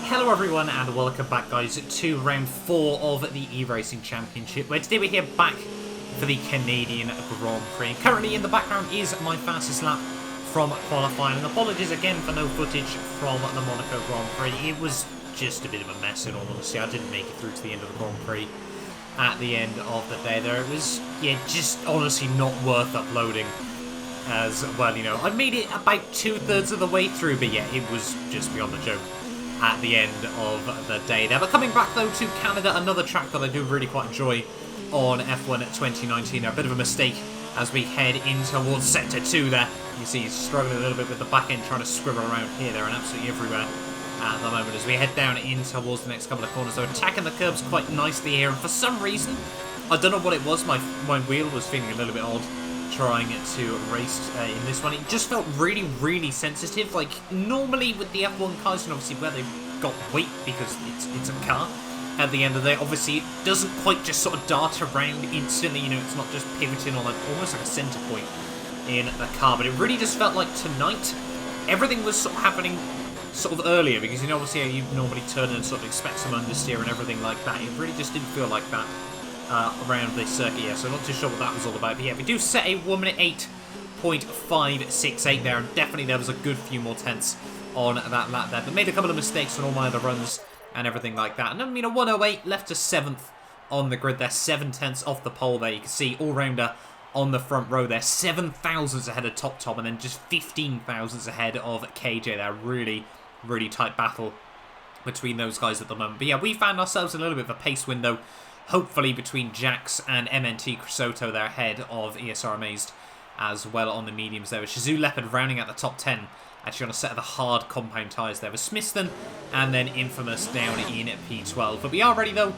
Hello everyone and welcome back guys to round 4 of the E-Racing Championship, where today we're here back for the Canadian Grand Prix. Currently in the background is my fastest lap from qualifying, and apologies again for no footage from the Monaco Grand Prix. It was just a bit of a mess in all honesty. I didn't make it through to the end of the Grand Prix at the end of the day there. It was, yeah, just honestly not worth uploading as well, you know. I made it about 2/3 of the way through, but yeah, it was just beyond a joke at the end of the day there. But coming back though to Canada, another track that I do really quite enjoy on F1 2019. A bit of a mistake as we head in towards sector 2 there. You see he's struggling a little bit with the back end, trying to scribble around here, there and absolutely everywhere at the moment as we head down in towards the next couple of corners. So attacking the curbs quite nicely here, and for some reason, I don't know what it was, my wheel was feeling a little bit odd trying to race in this one. It just felt really sensitive. Like normally with the F1 cars, and obviously where they've got weight because it's a car at the end of the day, obviously it doesn't quite just sort of dart around instantly, you know. It's not just pivoting on almost like a center point in the car, but it really just felt like tonight everything was sort of happening sort of earlier, because you know obviously you normally turn and sort of expect some understeer and everything like that. It really just didn't feel like that around this circuit, yeah, so not too sure what that was all about. But yeah, we do set a 1 minute 8.568 there, and definitely there was a good few more tenths on that lap there, but made a couple of mistakes on all my other runs and everything like that. And I mean, a 108 left to 7th on the grid there, 7 tenths off the pole there. You can see all-rounder on the front row there, 7 thousandths ahead of Tom, and then just 15 thousandths ahead of KJ there. Really tight battle between those guys at the moment. But yeah, we found ourselves a little bit of a pace window, hopefully between Jax and MNT Crisotto there, ahead of ESR Amazed as well on the mediums there, with Shazoo Leopard rounding out the top 10, actually on a set of the hard compound tyres there, with Smithson and then Infamous down in P12. But we are ready though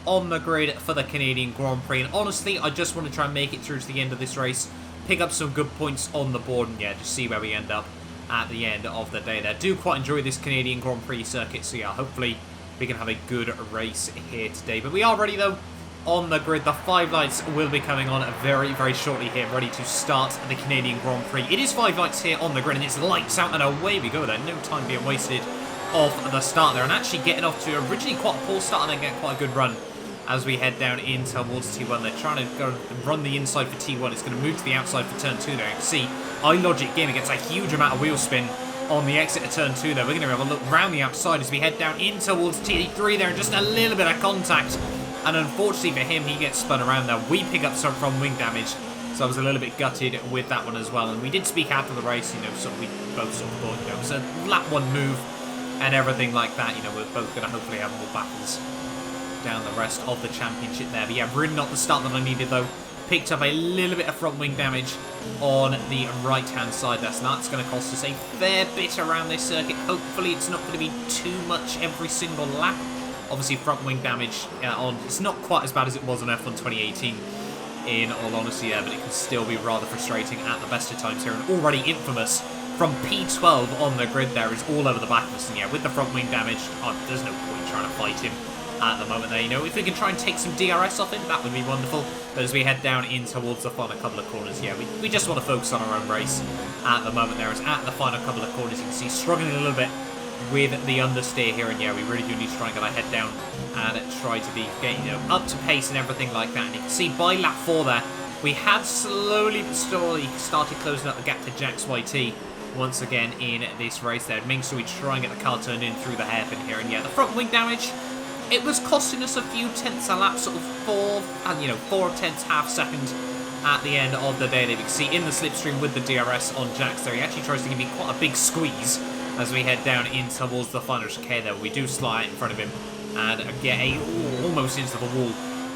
on the grid for the Canadian Grand Prix, and honestly I just want to try and make it through to the end of this race, pick up some good points on the board, and yeah, just see where we end up at the end of the day there. Do quite enjoy this Canadian Grand Prix circuit, so yeah, hopefully we can have a good race here today. But we are ready though on the grid. The 5 lights will be coming on very shortly here, ready to start the Canadian Grand Prix. It is 5 lights here on the grid, and it's lights out and away we go there. No time being wasted off the start there, and actually getting off to originally quite a poor start and then get quite a good run as we head down in towards T1. They're trying to go run the inside for T1. It's going to move to the outside for turn 2 there. You can see iLogic Gaming gets a huge amount of wheel spin on the exit of turn 2 there. We're going to have a look round the outside as we head down in towards T3 there, and just a little bit of contact, and unfortunately for him, he gets spun around there. We pick up some front wing damage, so I was a little bit gutted with that one as well. And we did speak after the race, you know, so we both sort of thought, you know, it was a lap 1 move and everything like that. You know, we're both going to hopefully have more battles down the rest of the championship there. But yeah, really not the start that I needed though. Picked up a little bit of front wing damage on the right hand side there, so that's going to cost us a fair bit around this circuit. Hopefully it's not going to be too much every single lap. Obviously front wing damage it's not quite as bad as it was on F1 2018 in all honesty there, but it can still be rather frustrating at the best of times here. And already Infamous from P12 on the grid there is all over the back of us, and yeah, with the front wing damage, there's no point trying to fight him at the moment there. You know, if we can try and take some DRS off him, that would be wonderful. But as we head down in towards the final couple of corners, yeah, we just want to focus on our own race at the moment there. As at the final couple of corners, you can see struggling a little bit with the understeer here, and yeah, we really do need to try and get our head down and try to be getting, you know, up to pace and everything like that. And you can see by lap 4 there, we had slowly but surely started closing up the gap to Jax YT once again in this race there, making sure we try and get the car turned in through the hairpin here. And yeah, the front wing damage, it was costing us a few tenths a lap, sort of 4 tenths, half second at the end of the day. That you can see in the slipstream with the DRS on Jax there. He actually tries to give me quite a big squeeze as we head down in towards the final chicane there. We do slide in front of him and get almost into the wall,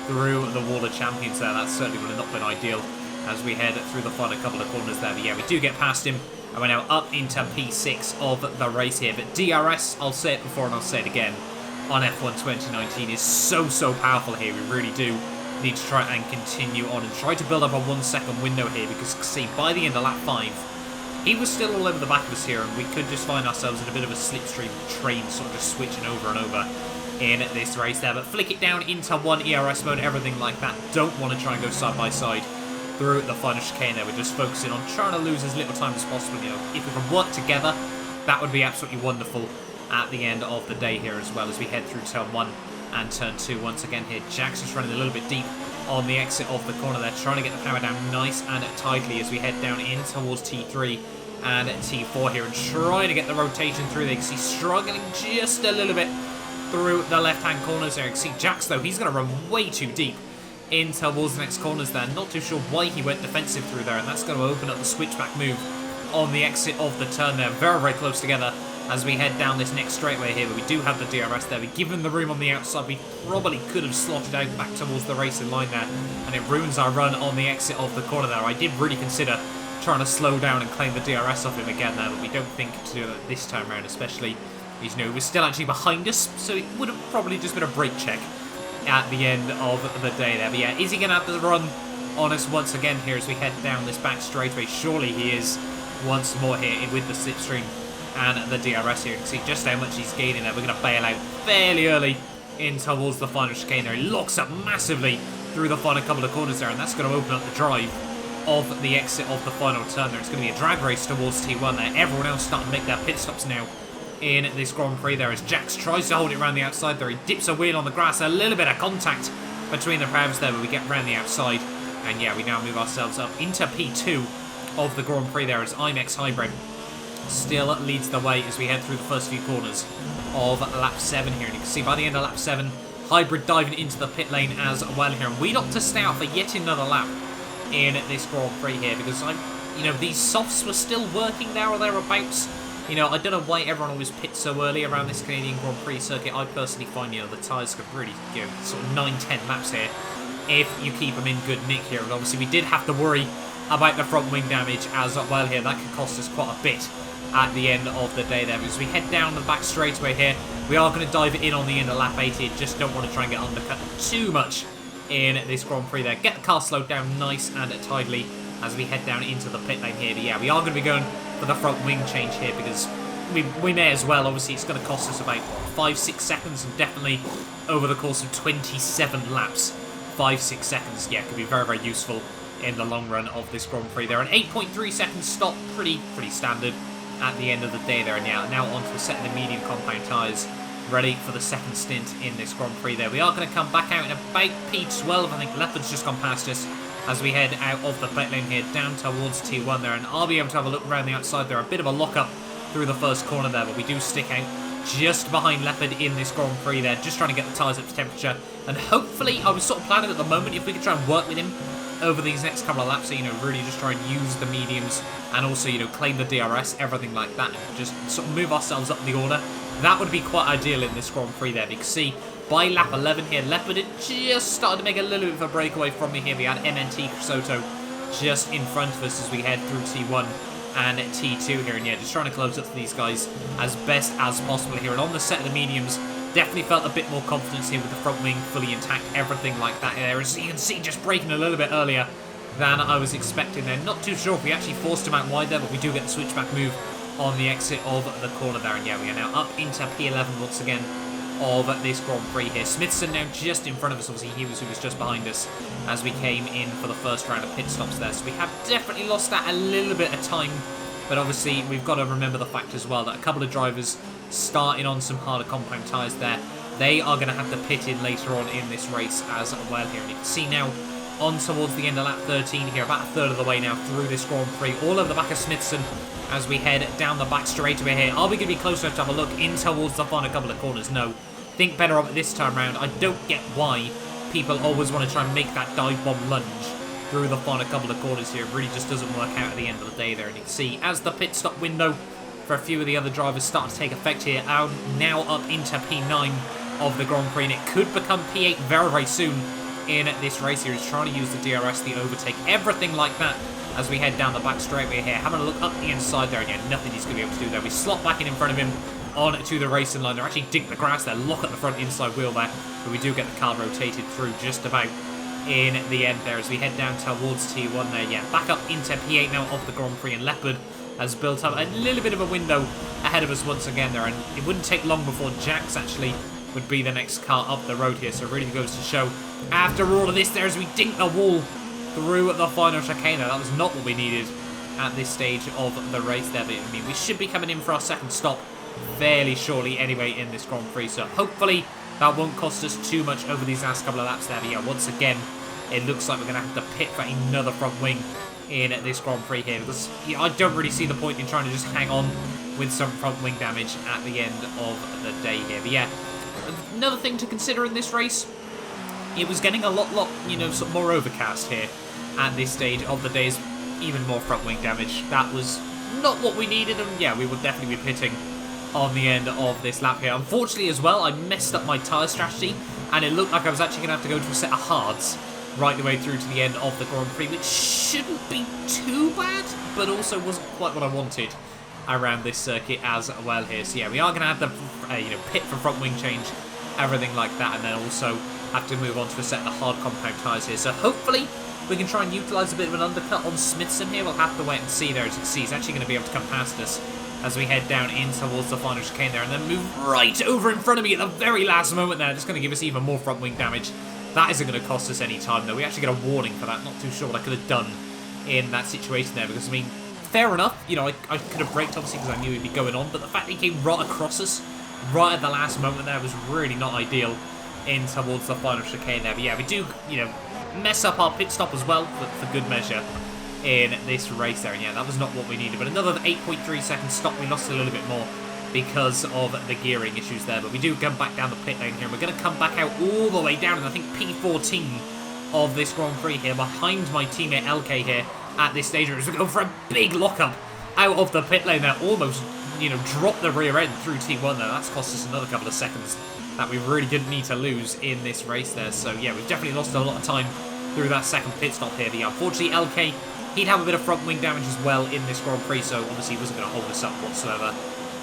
through the wall of champions there. That certainly would have not been ideal as we head through the final couple of corners there. But yeah, we do get past him, and we're now up into P6 of the race here. But DRS, I'll say it before and I'll say it again, on F1 2019 is so powerful here. We really do need to try and continue on and try to build up a 1 second window here, because see, by the end of lap 5, he was still all over the back of us here, and we could just find ourselves in a bit of a slipstream train, sort of just switching over and over in this race there. But flick it down into 1 ERS mode, everything like that. Don't want to try and go side by side through the final chicane there. We're just focusing on trying to lose as little time as possible. You know, if we can work together, that would be absolutely wonderful. at the end of the day here, as well as we head through turn 1 and turn 2 once again here. Jax just running a little bit deep on the exit of the corner there, trying to get the power down nice and tightly as we head down in towards T3 and T4 here, and trying to get the rotation through there. You can see struggling just a little bit through the left-hand corners there. You can see Jax, though, he's going to run way too deep in towards the next corners there. Not too sure why he went defensive through there, and that's going to open up the switchback move on the exit of the turn there. Very, very close together as we head down this next straightaway here, but we do have the DRS there. We give him the room on the outside. We probably could have slotted out back towards the racing line there, and it ruins our run on the exit of the corner there. I did really consider trying to slow down and claim the DRS off him again there, but we don't think to do it this time around, especially, you know, he was still actually behind us, so it would have probably just been a brake check at the end of the day there. But yeah, is he going to have the run on us once again here as we head down this back straightaway? Surely he is once more here with the slipstream and the DRS here. You can see just how much he's gaining there. We're going to bail out fairly early in towards the final chicane there. He locks up massively through the final couple of corners there, and that's going to open up the drive of the exit of the final turn there. It's going to be a drag race towards T1 there. Everyone else starting to make their pit stops now in this Grand Prix there as Jax tries to hold it around the outside there. He dips a wheel on the grass. A little bit of contact between the prams there, but we get around the outside. And yeah, we now move ourselves up into P2 of the Grand Prix there as IMEX Hybrid still leads the way as we head through the first few corners of lap 7 here. And you can see by the end of lap 7, Hybrid diving into the pit lane as well here. And we opt to stay out for yet another lap in this Grand Prix here because these softs were still working there or thereabouts. I don't know why everyone always pits so early around this Canadian Grand Prix circuit. I personally find, the tyres could really go sort of 9-10 laps here if you keep them in good nick here. And obviously we did have to worry about the front wing damage as well here. That could cost us quite a bit at the end of the day there. As we head down the back straightaway here, we are going to dive in on the end of lap 8 here. Just don't want to try and get undercut too much in this Grand Prix there. Get the car slowed down nice and tidily as we head down into the pit lane here. But yeah, we are going to be going for the front wing change here because we may as well. Obviously, it's going to cost us about 5-6 seconds, and definitely over the course of 27 laps, 5-6 seconds, yeah, could be very, very useful in the long run of this Grand Prix there. An 8.3 second stop, pretty standard at the end of the day there. And yeah, now onto a set of the medium compound tyres, ready for the second stint in this Grand Prix there. We are going to come back out in about P12. I think Leopard's just gone past us as we head out of the pit lane here, down towards T1 there. And I'll be able to have a look around the outside there. A bit of a lock-up through the first corner there, but we do stick out just behind Leopard in this Grand Prix there, just trying to get the tyres up to temperature. And hopefully, I was sort of planning at the moment, if we could try and work with him over these next couple of laps, so, really just try and use the mediums and also, claim the DRS, everything like that, and just sort of move ourselves up the order. That would be quite ideal in this Grand Prix there. You can see by lap 11 here, Leopard had just started to make a little bit of a breakaway from me here. We had MNT Soto just in front of us as we head through T1 and T2 here. And yeah, just trying to close up to these guys as best as possible here. And on the set of the mediums, definitely felt a bit more confidence here with the front wing fully intact, everything like that there. As you can see, just braking a little bit earlier than I was expecting there. Not too sure if we actually forced him out wide there, but we do get the switchback move on the exit of the corner there. And yeah, we are now up into P11 once again of this Grand Prix here. Smithson now just in front of us. Obviously, he was just behind us as we came in for the first round of pit stops there. So we have definitely lost that a little bit of time. But obviously, we've got to remember the fact as well that a couple of drivers starting on some harder compound tyres there, they are going to have to pit in later on in this race as well here. And you can see now on towards the end of lap 13 here, about a third of the way now through this Grand Prix, all over the back of Smithson as we head down the back straightaway here. Are we going to be close enough to have a look in towards the final couple of corners? No. Think better of it this time round. I don't get why people always want to try and make that dive bomb lunge through the final couple of corners here. It really just doesn't work out at the end of the day there. And you can see as the pit stop window for a few of the other drivers start to take effect here, now up into P9 of the Grand Prix, and it could become P8 very, very soon in this race here. He's trying to use the DRS, the overtake, everything like that as we head down the back straightaway here. Having a look up the inside there, and yeah, nothing he's going to be able to do there. We slot back in front of him on to the racing line. They're actually dig the grass there, lock at the front inside wheel there, but we do get the car rotated through just about in the end there as we head down towards T1 there. Yeah, back up into P8 now of the Grand Prix, and Leopard has built up a little bit of a window ahead of us once again there, and it wouldn't take long before Jax actually would be the next car up the road here. So it really goes to show after all of this there as we dink the wall through the final chicane. That was not what we needed at this stage of the race there, but I mean, we should be coming in for our second stop fairly shortly anyway in this Grand Prix. So hopefully that won't cost us too much over these last couple of laps there. But yeah, once again, it looks like we're going to have to pit for another front wing in this Grand Prix here, because I don't really see the point in trying to just hang on with some front wing damage at the end of the day here. But yeah, another thing to consider in this race, it was getting a lot, sort of more overcast here at this stage of the day's even more front wing damage. That was not what we needed, and yeah, we would definitely be pitting on the end of this lap here. Unfortunately as well, I messed up my tyre strategy, and it looked like I was actually going to have to go to a set of hards right the way through to the end of the Grand Prix, which shouldn't be too bad, but also wasn't quite what I wanted around this circuit as well here. So yeah, we are going to have to pit for front wing change, everything like that, and then also have to move on to a set of the hard compound tyres here. So hopefully we can try and utilise a bit of an undercut on Smithson here. We'll have to wait and see there. As you can see, he's actually going to be able to come past us as we head down in towards the final chicane there, and then move right over in front of me at the very last moment there. Just going to give us even more front wing damage. That isn't going to cost us any time though. We actually get a warning for that. Not too sure what I could have done in that situation there, because I mean, fair enough, I could have braked obviously because I knew he'd be going on, but the fact that he came right across us right at the last moment there was really not ideal in towards the final chicane there. But yeah, we do, mess up our pit stop as well for good measure in this race there. And yeah, that was not what we needed. But another 8.3 second stop. We lost a little bit more because of the gearing issues there. But we do come back down the pit lane here. And we're going to come back out all the way down in, I think, P14 of this Grand Prix here, behind my teammate LK here at this stage. As we go for a big lockup out of the pit lane there. Almost, drop the rear end through T1 there. That's cost us another couple of seconds that we really didn't need to lose in this race there. So yeah, we've definitely lost a lot of time through that second pit stop here. But yeah, unfortunately LK, he'd have a bit of front wing damage as well in this Grand Prix, so obviously he wasn't going to hold us up whatsoever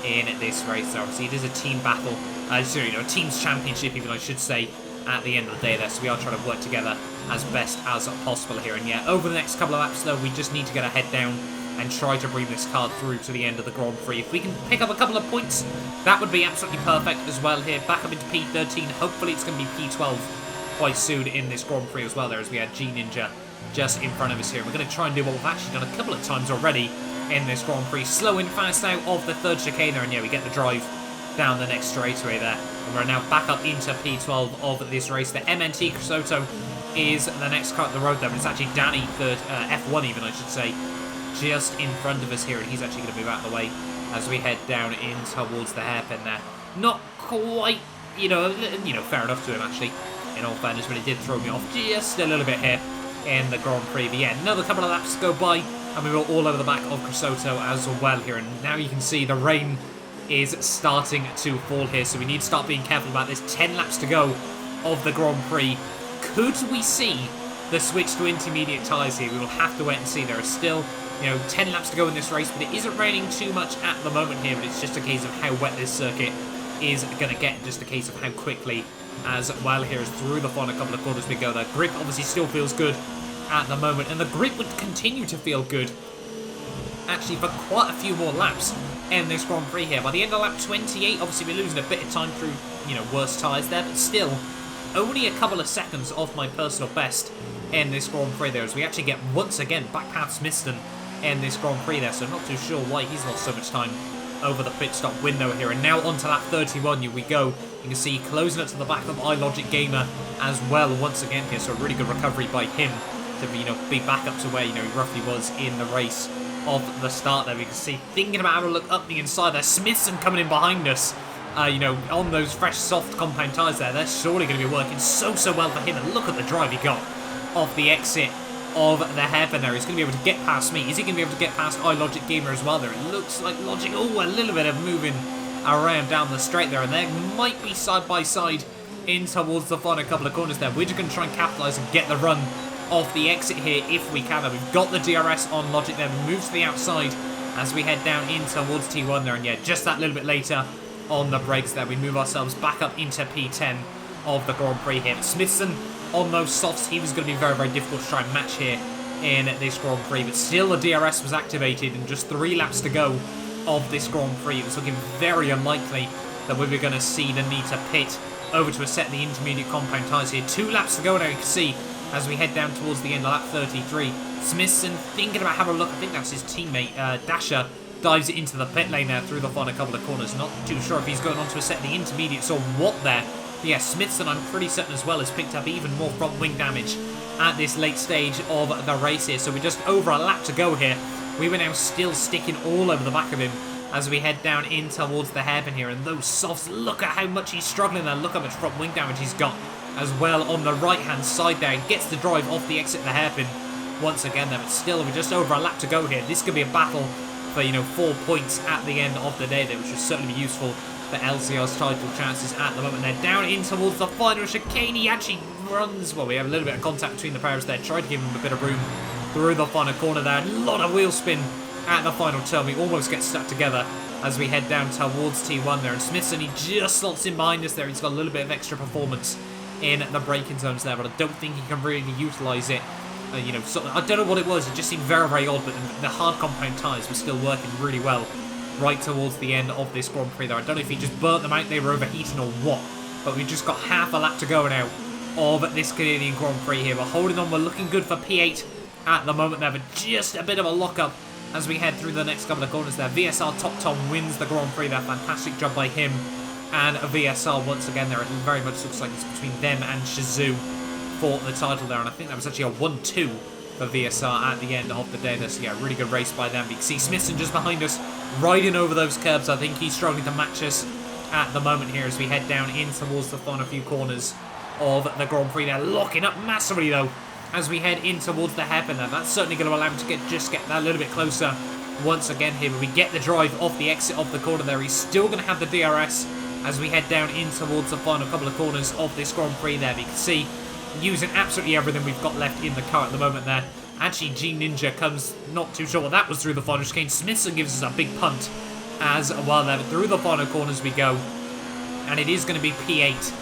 in this race. So obviously it is a team battle, a team's championship even, I should say, at the end of the day there. So we are trying to work together as best as possible here. And yeah, over the next couple of laps though, we just need to get our head down and try to bring this car through to the end of the Grand Prix. If we can pick up a couple of points, that would be absolutely perfect as well here. Back up into P13. Hopefully it's going to be P12 quite soon in this Grand Prix as well there, as we had G-Ninja just in front of us here. We're going to try and do what we've actually done a couple of times already in this Grand Prix. Slow and fast out of the third chicane there, and yeah, we get the drive down the next straightaway there. And we're now back up into P12 of this race. The MNT Crisotto is the next car up the road there, but it's actually Danny, third, F1 even, I should say, just in front of us here, and he's actually going to move out of the way as we head down in towards the hairpin there. Not quite, fair enough to him actually, in all fairness, but it did throw me off just a little bit here in the Grand Prix. But yeah, another couple of laps to go by, and we were all over the back of Crisotto as well here, and now you can see the rain is starting to fall here, so we need to start being careful about this. 10 laps to go of the Grand Prix. Could we see the switch to intermediate tyres here? We will have to wait and see. There are still 10 laps to go in this race, but it isn't raining too much at the moment here, but it's just a case of how wet this circuit is going to get, just a case of how quickly as well here as through the final couple of corners we go. The grip obviously still feels good at the moment, and the grip would continue to feel good actually for quite a few more laps in this Grand Prix here. By the end of lap 28, obviously we're losing a bit of time through, worse tyres there, but still only a couple of seconds off my personal best in this Grand Prix there, as we actually get once again back past Smithson in this Grand Prix there, so I'm not too sure why he's lost so much time over the pit stop window here. And now onto lap 31 we go. You can see closing up to the back of iLogic Gamer as well once again here, so a really good recovery by him to be back up to where he roughly was in the race of the start there. We can see, thinking about having a look up the inside there, Smithson coming in behind us, on those fresh soft compound tyres there. They're surely going to be working so well for him, and look at the drive he got off the exit of the hairpin there. He's going to be able to get past me. Is he going to be able to get past iLogic Gamer as well there? It looks like Logic, a little bit of moving around down the straight there, and they might be side by side in towards the final couple of corners there. We're just going to try and capitalise and get the run off the exit here if we can. We've got the DRS on Logic there. We move to the outside as we head down in towards T1 there, and yeah, just that little bit later on the brakes there, we move ourselves back up into P10 of the Grand Prix here. But Smithson on those softs, he was going to be very difficult to try and match here in this Grand Prix, but still the DRS was activated, and just 3 laps to go of this Grand Prix. It was looking very unlikely that we were going to see the need to pit over to a set of the intermediate compound tyres here. 2 laps to go now, you can see, as we head down towards the end of lap 33. Smithson thinking about having a look. I think that's his teammate, Dasher, dives into the pit lane there through the final couple of corners. Not too sure if he's going on to a set of the intermediates or what there. But yeah, Smithson, I'm pretty certain as well, has picked up even more front wing damage at this late stage of the race here. So we're just over a lap to go here. We were now still sticking all over the back of him as we head down in towards the hairpin here. And those softs, look at how much he's struggling there. Look how much front wing damage he's got as well on the right-hand side there. He gets the drive off the exit of the hairpin once again there. But still, we're just over a lap to go here. This could be a battle for, 4 points at the end of the day there, which would certainly be useful for LCR's title chances at the moment. They're down in towards the final chicane. He actually runs. Well, we have a little bit of contact between the pairs there. Tried to give him a bit of room through the final corner there. A lot of wheel spin at the final turn. We almost get stuck together as we head down towards T1 there. And Smithson, he just slots in behind us there. He's got a little bit of extra performance in the braking zones there, but I don't think he can really utilise it. I don't know what it was. It just seemed very, very odd, but the hard compound tyres were still working really well right towards the end of this Grand Prix there. I don't know if he just burnt them out, they were overheating or what, but we've just got half a lap to go now of this Canadian Grand Prix here. We're holding on, we're looking good for P8 at the moment there, but just a bit of a lock-up as we head through the next couple of corners there. VSR Top Tom wins the Grand Prix there. Fantastic job by him and VSR once again there. It very much looks like it's between them and Shazoo for the title there, and I think that was actually a 1-2 for VSR at the end of the day. So yeah, really good race by them. You can see Smithson just behind us, riding over those curbs. I think he's struggling to match us at the moment here as we head down in towards the final few corners of the Grand Prix. They're locking up massively though as we head in towards the hairpin there. That's certainly going to allow him to get that little bit closer once again here. But we get the drive off the exit of the corner there. He's still going to have the DRS as we head down in towards the final couple of corners of this Grand Prix there. But you can see using absolutely everything we've got left in the car at the moment there. Actually, G Ninja comes, not too sure what that was through the final chicane. Smithson gives us a big punt as well there. But through the final corners we go. And it is going to be P8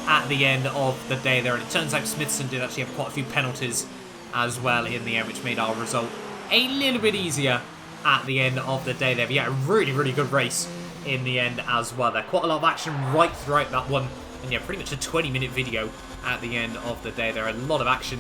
at the end of the day there. And it turns out Smithson did actually have quite a few penalties as well in the end, which made our result a little bit easier at the end of the day there. But yeah, a really, really good race in the end as well there. Quite a lot of action right throughout that one. And yeah, pretty much a 20-minute video at the end of the day. There are a lot of action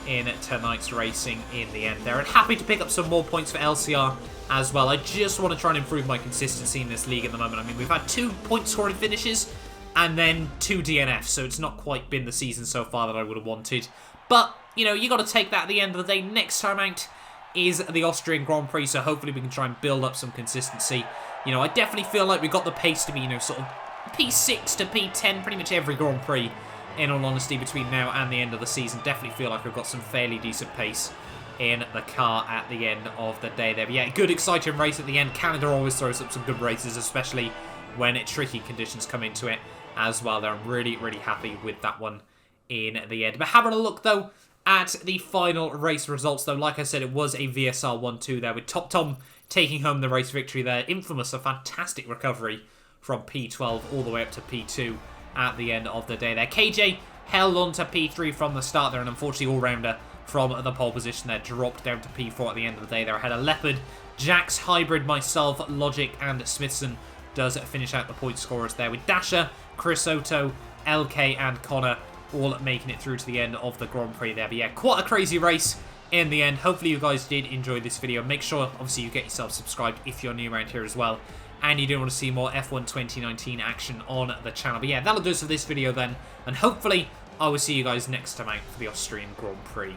in tonight's racing in the end there. And happy to pick up some more points for LCR as well. I just want to try and improve my consistency in this league at the moment. I mean, we've had 2 point scoring finishes and then 2 DNFs, so it's not quite been the season so far that I would have wanted. But, you got to take that at the end of the day. Next time out is the Austrian Grand Prix, so hopefully we can try and build up some consistency. I definitely feel like we've got the pace to be, sort of P6 to P10 pretty much every Grand Prix, in all honesty, between now and the end of the season. Definitely feel like we've got some fairly decent pace in the car at the end of the day there. But yeah, good exciting race at the end. Canada always throws up some good races, especially when tricky conditions come into it as well there. I'm really, really happy with that one in the end. But having a look though at the final race results though, like I said, it was a VSR 1-2 there with Top Tom taking home the race victory there. Infamous, a fantastic recovery from P12 all the way up to P2 at the end of the day there. KJ held on to P3 from the start there, and unfortunately all-rounder from the pole position there dropped down to P4 at the end of the day there. I had a Leopard, Jax, Hybrid, myself, Logic and Smithson does finish out the point scorers there, with Dasher, Chris Otto, LK and Connor all making it through to the end of the Grand Prix there. But yeah, quite a crazy race in the end. Hopefully you guys did enjoy this video. Make sure, obviously, you get yourself subscribed if you're new around here as well, and you do want to see more F1 2019 action on the channel. But yeah, that'll do it for this video then, and hopefully I will see you guys next time out for the Austrian Grand Prix.